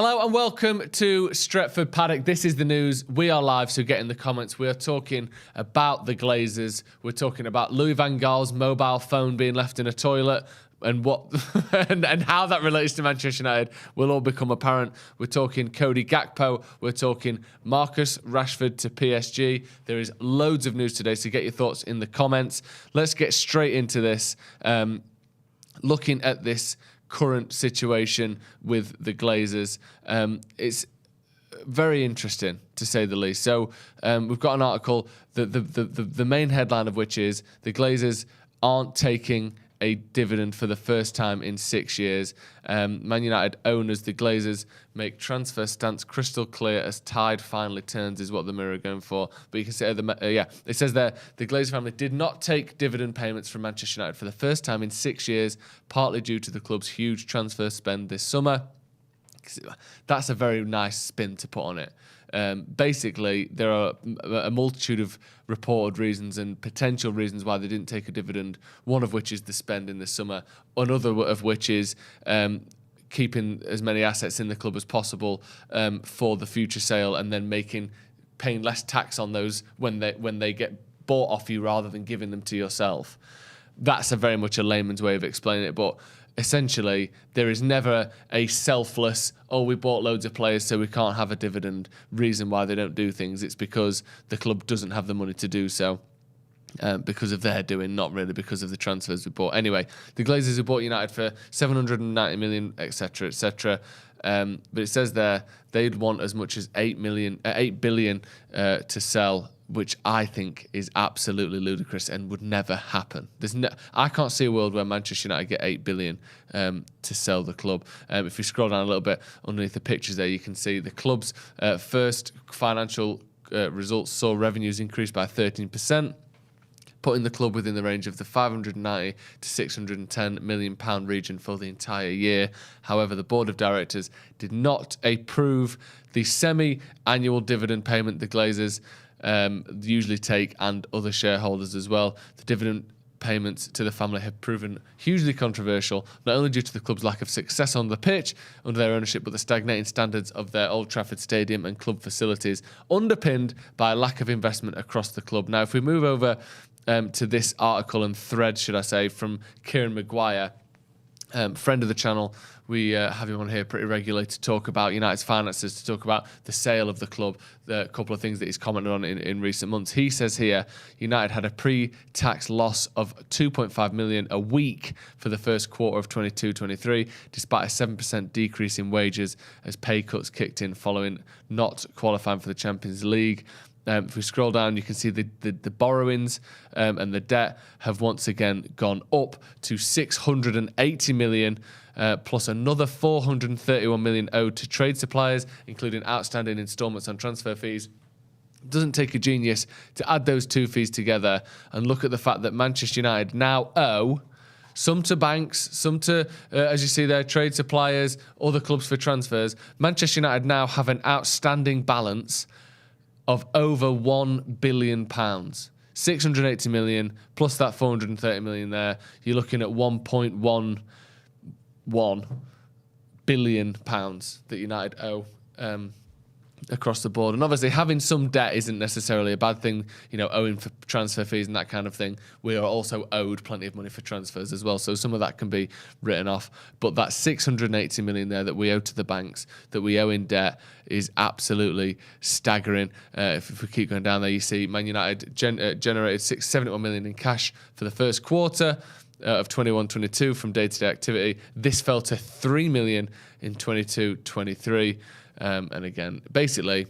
Hello and welcome to Stretford Paddock. This is the news. We are live, so get in the comments. We are talking about the Glazers. We're talking about Louis van Gaal's mobile phone being left in a toilet and what and how that relates to Manchester United will all become apparent. We're talking Cody Gakpo. We're talking Marcus Rashford to PSG. There is loads of news today, so get your thoughts in the comments. Let's get straight into this. Looking at this current situation with the Glazers. It's very interesting, to say the least. So we've got an article, the main headline of which is the Glazers aren't taking a dividend for the first time in 6 years. Man United owners, the Glazers, make transfer stance crystal clear as tide finally turns, is what the Mirror are going for. But you can see, it says there, the Glazer family did not take dividend payments from Manchester United for the first time in 6 years, partly due to the club's huge transfer spend this summer. That's a very nice spin to put on it. Basically, there are a multitude of reported reasons and potential reasons why they didn't take a dividend, one of which is the spend in the summer, another of which is keeping as many assets in the club as possible for the future sale, and then paying less tax on those when they get bought off you rather than giving them to yourself. That's a very much a layman's way of explaining it, but essentially, there is never a selfless, we bought loads of players so we can't have a dividend reason why they don't do things. It's because the club doesn't have the money to do so because of their doing, not really because of the transfers we bought. Anyway, the Glazers have bought United for 790 million, etc., etc. But it says there they'd want as much as 8 billion to sell, which I think is absolutely ludicrous and would never happen. I can't see a world where Manchester United get 8 billion to sell the club. If you scroll down a little bit underneath the pictures there, you can see the club's first financial results saw revenues increase by 13%, putting the club within the range of the 590 to 610 million pound region for the entire year. However, the board of directors did not approve the semi-annual dividend payment the Glazers usually take, and other shareholders as well. The dividend payments to the family have proven hugely controversial, not only due to the club's lack of success on the pitch under their ownership, but the stagnating standards of their Old Trafford Stadium and club facilities, underpinned by a lack of investment across the club. Now, if we move over to this article and thread, should I say, from Kieran Maguire, friend of the channel. We have him on here pretty regularly to talk about United's finances, to talk about the sale of the club, the couple of things that he's commented on in recent months. He says here, United had a pre-tax loss of 2.5 million a week for the first quarter of 22-23, despite a 7% decrease in wages as pay cuts kicked in following not qualifying for the Champions League. If we scroll down, you can see the borrowings and the debt have once again gone up to 680 million, plus another 431 million owed to trade suppliers, including outstanding instalments on transfer fees. It doesn't take a genius to add those two fees together and look at the fact that Manchester United now owe some to banks, some to, as you see there, trade suppliers, other clubs for transfers. Manchester United now have an outstanding balance of over £1 billion. 680 million plus that 430 million there. You're looking at £1.11 billion that United owe across the board. And obviously having some debt isn't necessarily a bad thing, owing for transfer fees and that kind of thing. We are also owed plenty of money for transfers as well, so some of that can be written off. But that 680 million there that we owe to the banks, that we owe in debt, is absolutely staggering. If we keep going down there, you see Man United generated 671 million in cash for the first quarter of 21-22 from day-to-day activity. This fell to 3 million in 22-23. And again, basically,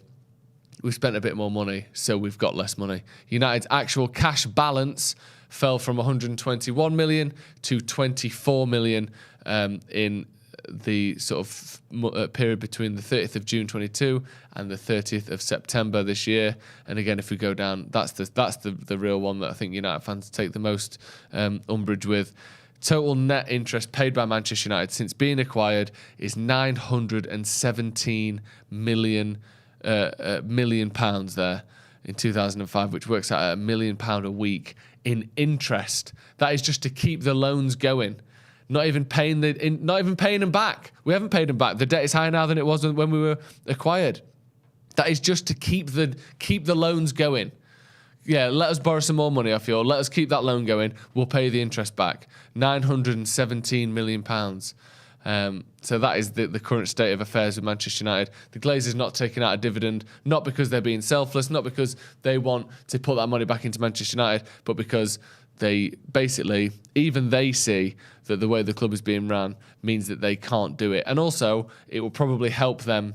we spent a bit more money, so we've got less money. United's actual cash balance fell from 121 million to 24 million in the sort of period between the 30th of June 22 and the 30th of September this year. And again, if we go down, that's the real one that I think United fans take the most umbrage with. Total net interest paid by Manchester United since being acquired is 917 million pounds there in 2005, which works out at £1 million a week in interest. That is just to keep the loans going. not even paying them back. We haven't paid them back. The debt is higher now than it was when we were acquired. That is just to keep the loans going. Yeah, let us borrow some more money off you, or let us keep that loan going. We'll pay the interest back. £917 million. So that is the current state of affairs with Manchester United. The Glazers not taking out a dividend, not because they're being selfless, not because they want to put that money back into Manchester United, but because they basically, even they see that the way the club is being run means that they can't do it. And also, it will probably help them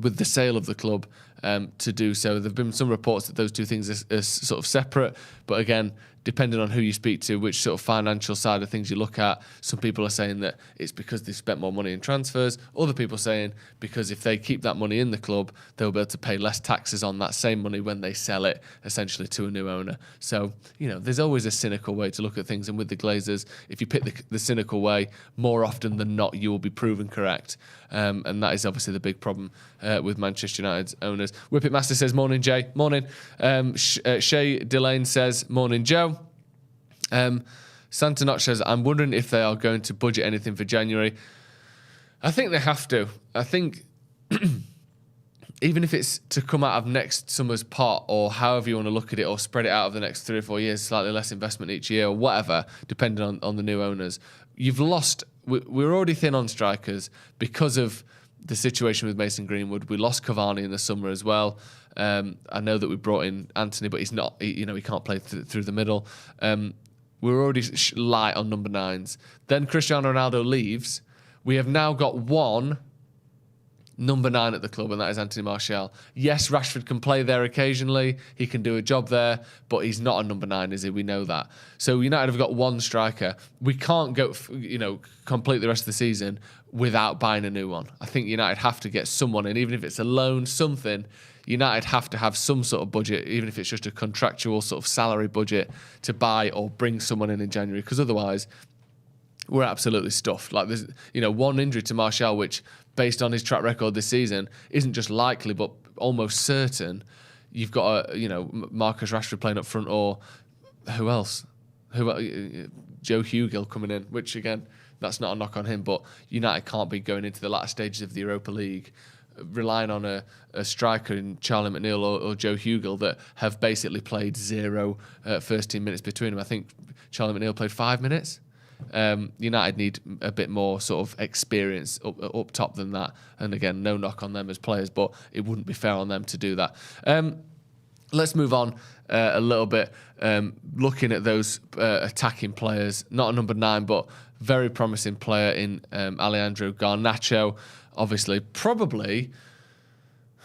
with the sale of the club to do so. There have been some reports that those two things are sort of separate, but again, depending on who you speak to, which sort of financial side of things you look at, some people are saying that it's because they've spent more money in transfers. Other people saying because if they keep that money in the club, they'll be able to pay less taxes on that same money when they sell it, essentially to a new owner. So, there's always a cynical way to look at things. And with the Glazers, if you pick the cynical way, more often than not, you will be proven correct. And that is obviously the big problem with Manchester United's owners. Whippet Master says, morning, Jay. Morning. Shay Delane says, morning, Joe. Santa Notch says, I'm wondering if they are going to budget anything for January. I think they have to. I think even if it's to come out of next summer's pot, or however you want to look at it, or spread it out over the next 3 or 4 years, slightly less investment each year, or whatever, depending on the new owners. You've lost... We're already thin on strikers because of the situation with Mason Greenwood. We lost Cavani in the summer as well. I know that we brought in Anthony, but he's not... he can't play through the middle. We're already light on number 9s. Then Cristiano Ronaldo leaves. We have now got one number 9 at the club, and that is Anthony Martial. Yes, Rashford can play there occasionally. He can do a job there, but he's not a number 9, is he? We know that. So United have got one striker. We can't go, complete the rest of the season without buying a new one. I think United have to get someone in, even if it's a loan, something. United have to have some sort of budget, even if it's just a contractual sort of salary budget, to buy or bring someone in January, because otherwise we're absolutely stuffed. Like, there's one injury to Martial, which, based on his track record this season, isn't just likely but almost certain. You've got Marcus Rashford playing up front, or who else? Joe Hugill coming in, which again, that's not a knock on him, but United can't be going into the latter stages of the Europa League relying on a striker in Charlie McNeil or Joe Hugill that have basically played 0 first team minutes between them. I think Charlie McNeil played 5 minutes. United need a bit more sort of experience up top than that. And again, no knock on them as players, but it wouldn't be fair on them to do that. Let's move on a little bit, looking at those attacking players. Not a number 9, but very promising player in Alejandro Garnacho. Obviously, probably,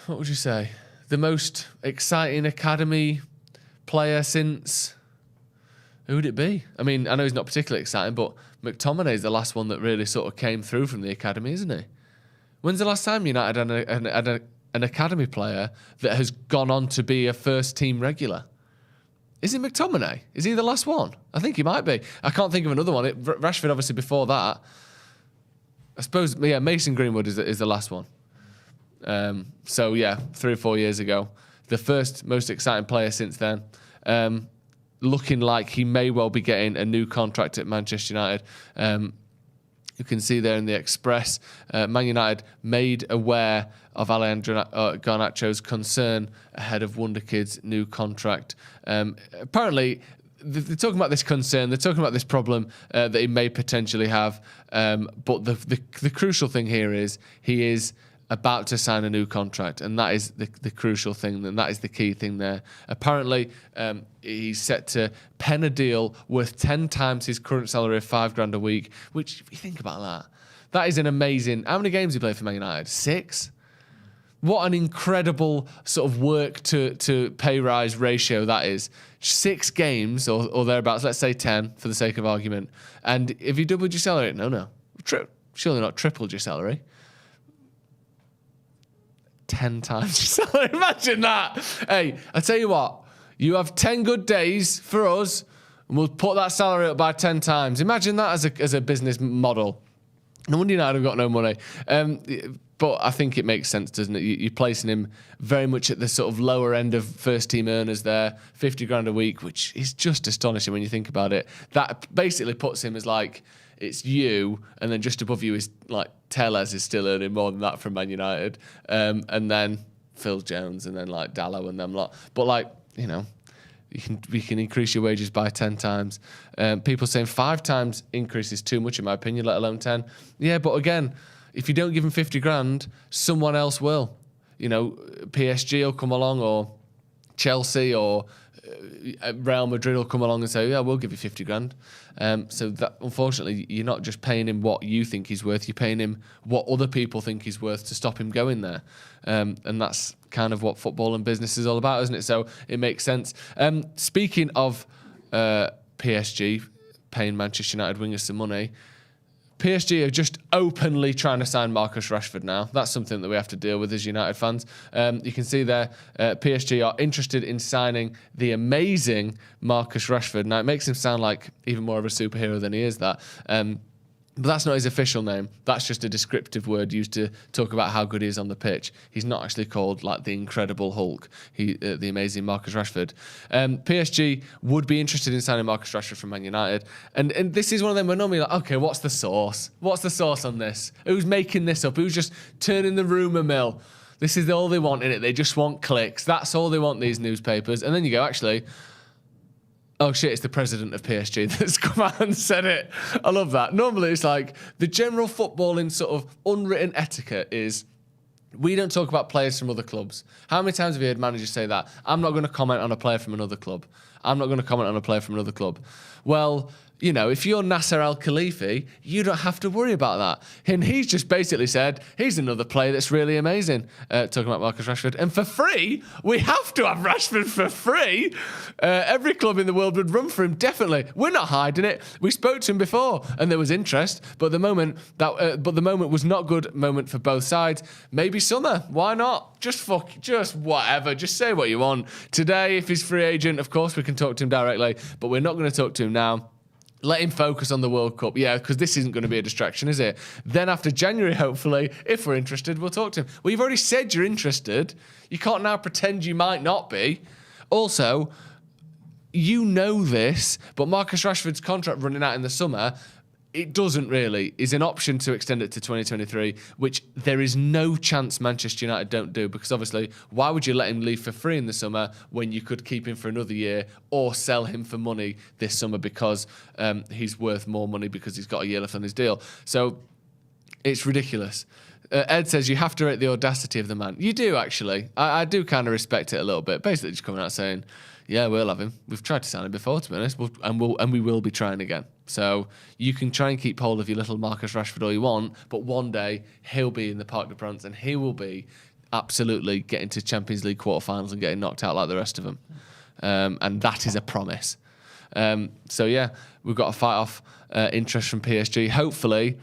what would you say, the most exciting academy player since... Who would it be? I mean, I know he's not particularly exciting, but McTominay's the last one that really sort of came through from the academy, isn't he? When's the last time United had an academy player that has gone on to be a first-team regular? Is it McTominay? Is he the last one? I think he might be. I can't think of another one. Rashford, obviously, before that. I suppose, yeah, Mason Greenwood is the last one. 3 or 4 years ago. The first most exciting player since then. Looking like he may well be getting a new contract at Manchester United. You can see there in the Express, Man United made aware of Alejandro Garnacho's concern ahead of Wonder Kid's new contract. Apparently, they're talking about this concern, they're talking about this problem that he may potentially have, but the crucial thing here is he is about to sign a new contract, and that is the crucial thing, and that is the key thing there. Apparently, he's set to pen a deal worth 10 times his current salary of $5,000 a week, which, if you think about that is an amazing... How many games he played for Man United? 6? What an incredible sort of work to pay rise ratio that is. 6 games or thereabouts, let's say 10 for the sake of argument. And if you doubled your salary, no. Surely not tripled your salary. 10 times your salary. Imagine that. Hey, I tell you what, you have 10 good days for us, and we'll put that salary up by 10 times. Imagine that as a business model. No wonder United have got no money. But I think it makes sense, doesn't it? You're placing him very much at the sort of lower end of first-team earners there, $50,000 a week, which is just astonishing when you think about it. That basically puts him as like, it's you, and then just above you is like Tellez is still earning more than that from Man United, and then Phil Jones, and then like Dallow and them lot. But like, you know, we can increase your wages by 10 times. People saying 5 times increase is too much in my opinion, let alone 10. Yeah, but again, if you don't give them 50 grand, someone else will. You know, PSG will come along, or Chelsea, or Real Madrid will come along and say, yeah, we'll give you 50 grand. So that, unfortunately, you're not just paying him what you think he's worth, you're paying him what other people think he's worth to stop him going there. And that's kind of what football and business is all about, isn't it? So it makes sense. Speaking of PSG paying Manchester United wingers some money, PSG are just openly trying to sign Marcus Rashford now. That's something that we have to deal with as United fans. You can see there, PSG are interested in signing the amazing Marcus Rashford. Now, it makes him sound like even more of a superhero than he is, that. But that's not his official name. That's just a descriptive word used to talk about how good he is on the pitch. He's not actually called like the Incredible Hulk, the amazing Marcus Rashford. PSG would be interested in signing Marcus Rashford from Man United. And this is one of them where normally like, okay, what's the source? What's the source on this? Who's making this up? Who's just turning the rumour mill? This is all they want in it. They just want clicks. That's all they want, these newspapers. And then you go, actually, oh shit, it's the president of PSG that's come out and said it. I love that. Normally it's like the general footballing sort of unwritten etiquette is we don't talk about players from other clubs. How many times have you heard managers say that? I'm not going to comment on a player from another club. I'm not going to comment on a player from another club. Well, you know, if you're Nasser Al-Khalifi, you don't have to worry about that. And he's just basically said, he's another player that's really amazing. Talking about Marcus Rashford. And for free, we have to have Rashford for free. Every club in the world would run for him, definitely. We're not hiding it. We spoke to him before, and there was interest. But the moment was not good moment for both sides. Maybe summer. Why not? Just whatever. Just say what you want. Today, if he's free agent, of course we can talk to him directly. But we're not going to talk to him now. Let him focus on the World Cup. Yeah, because this isn't going to be a distraction, is it? Then after January, hopefully, if we're interested, we'll talk to him. Well, you've already said you're interested. You can't now pretend you might not be. Also, you know this, but Marcus Rashford's contract running out in the summer, it doesn't really. Is an option to extend it to 2023, which there is no chance Manchester United don't do, because obviously, why would you let him leave for free in the summer when you could keep him for another year or sell him for money this summer because he's worth more money because he's got a year left on his deal? So it's ridiculous. Ed says you have to rate the audacity of the man. You do, actually. I do kind of respect it a little bit. Basically just coming out saying, yeah, we'll have him. We've tried to sign him before, to be honest, and we will be trying again. So you can try and keep hold of your little Marcus Rashford all you want, but one day he'll be in the Parc des Princes and he will be absolutely getting to Champions League quarterfinals and getting knocked out like the rest of them. And that is a promise. So yeah, we've got to fight off interest from PSG. Hopefully,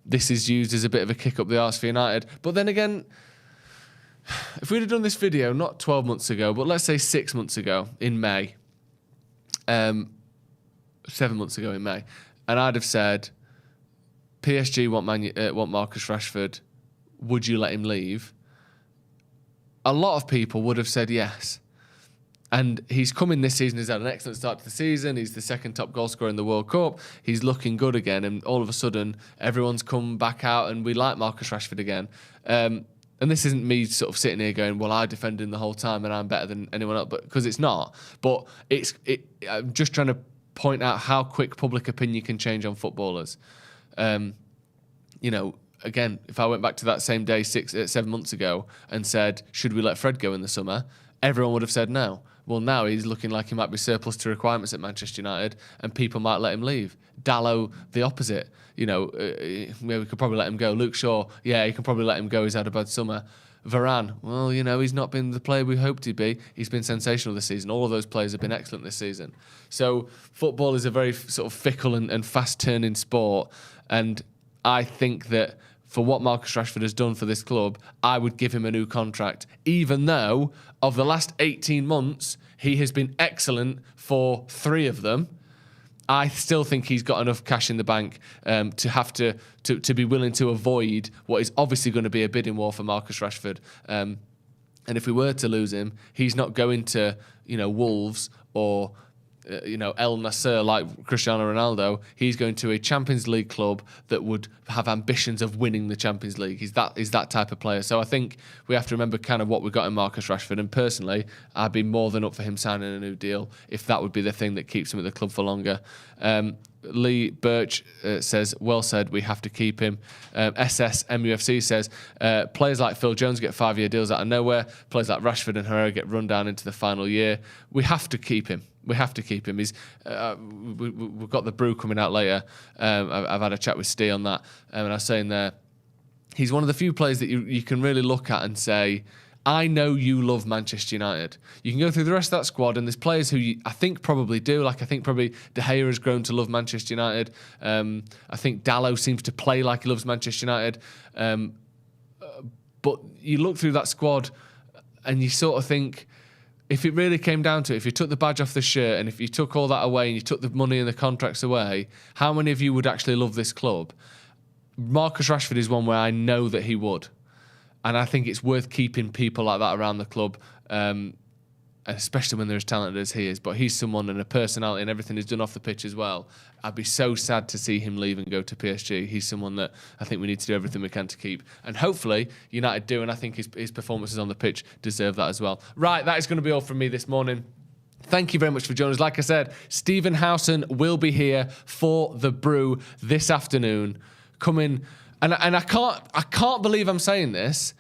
this is used as a bit of a kick up the arse for United. But then again, if we'd have done this video not 12 months ago, but let's say 6 months ago in May, 7 months ago in May, and I'd have said, PSG want Marcus Rashford, would you let him leave? A lot of people would have said yes. And he's come in this season, he's had an excellent start to the season, he's the second top goal scorer in the World Cup, he's looking good again, and all of a sudden, everyone's come back out and we like Marcus Rashford again. And this isn't me sort of sitting here going, well, I defended him the whole time and I'm better than anyone else, because it's not. But I'm just trying to point out how quick public opinion can change on footballers. You know, again, if I went back to that same day 7 months ago and said, should we let Fred go in the summer? Everyone would have said no. Well, now he's looking like he might be surplus to requirements at Manchester United and people might let him leave. Dallow, the opposite. You know, we could probably let him go. Luke Shaw, yeah, you can probably let him go. He's had a bad summer. Varane, well, you know, he's not been the player we hoped he'd be. He's been sensational this season. All of those players have been excellent this season. So football is a very sort of fickle and fast-turning sport. And I think that for what Marcus Rashford has done for this club, I would give him a new contract, even though of the last 18 months, he has been excellent for 3 of them. I still think he's got enough cash in the bank to have to be willing to avoid what is obviously going to be a bidding war for Marcus Rashford. And if we were to lose him, he's not going to, you know, Wolves or El Nasser like Cristiano Ronaldo. He's going to a Champions League club that would have ambitions of winning the Champions League. He's that type of player. So I think we have to remember kind of what we got in Marcus Rashford. And personally, I'd be more than up for him signing a new deal if that would be the thing that keeps him at the club for longer. Lee Birch says, well said, we have to keep him. SS MUFC says, players like Phil Jones get 5-year deals out of nowhere. Players like Rashford and Herrera get run down into the final year. We have to keep him. We have to keep him. He's we've got the brew coming out later. I've had a chat with Steve on that, and I was saying there, he's one of the few players that you can really look at and say, I know you love Manchester United. You can go through the rest of that squad, and there's players who I think probably do. Like I think probably De Gea has grown to love Manchester United. I think Dalot seems to play like he loves Manchester United. But you look through that squad, and you sort of think, if it really came down to it, if you took the badge off the shirt and if you took all that away and you took the money and the contracts away, how many of you would actually love this club? Marcus Rashford is one where I know that he would. And I think it's worth keeping people like that around the club, especially when they're as talented as he is. But he's someone and a personality and everything he's done off the pitch as well. I'd be so sad to see him leave and go to PSG. He's someone that I think we need to do everything we can to keep. And hopefully United do, and I think his performances on the pitch deserve that as well. Right, that is going to be all from me this morning. Thank you very much for joining us. Like I said, Stephen Howson will be here for the brew this afternoon. Coming, and I can't believe I'm saying this.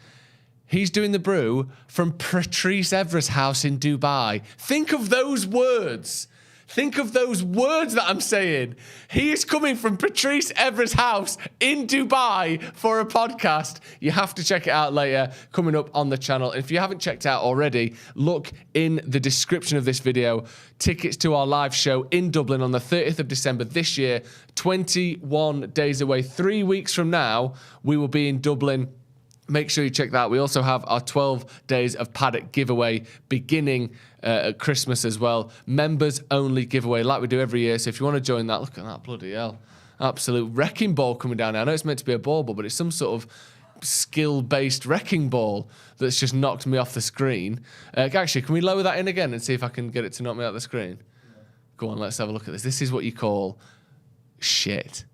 He's doing the brew from Patrice Evra's house in Dubai. Think of those words. Think of those words that I'm saying. He is coming from Patrice Evra's house in Dubai for a podcast. You have to check it out later, coming up on the channel. And if you haven't checked out already, look in the description of this video. Tickets to our live show in Dublin on the 30th of December this year, 21 days away. 3 weeks from now, we will be in Dublin. Make sure you check that out. We also have our 12 days of Paddock giveaway beginning at Christmas as well. Members only giveaway like we do every year. So if you want to join that, look at that, bloody hell. Absolute wrecking ball coming down now. I know it's meant to be a ball, but it's some sort of skill-based wrecking ball that's just knocked me off the screen. Actually, can we lower that in again and see if I can get it to knock me out the screen? Go on, let's have a look at this. This is what you call shit.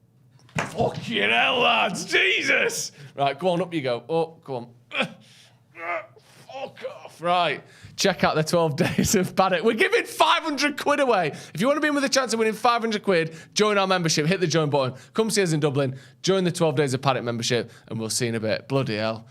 Fucking hell, lads. Jesus. Right, go on, up you go. Oh, go on. Fuck off. Right. Check out the 12 days of Paddock. We're giving 500 quid away. If you want to be in with a chance of winning 500 quid, join our membership. Hit the join button. Come see us in Dublin. Join the 12 days of Paddock membership, and we'll see you in a bit. Bloody hell.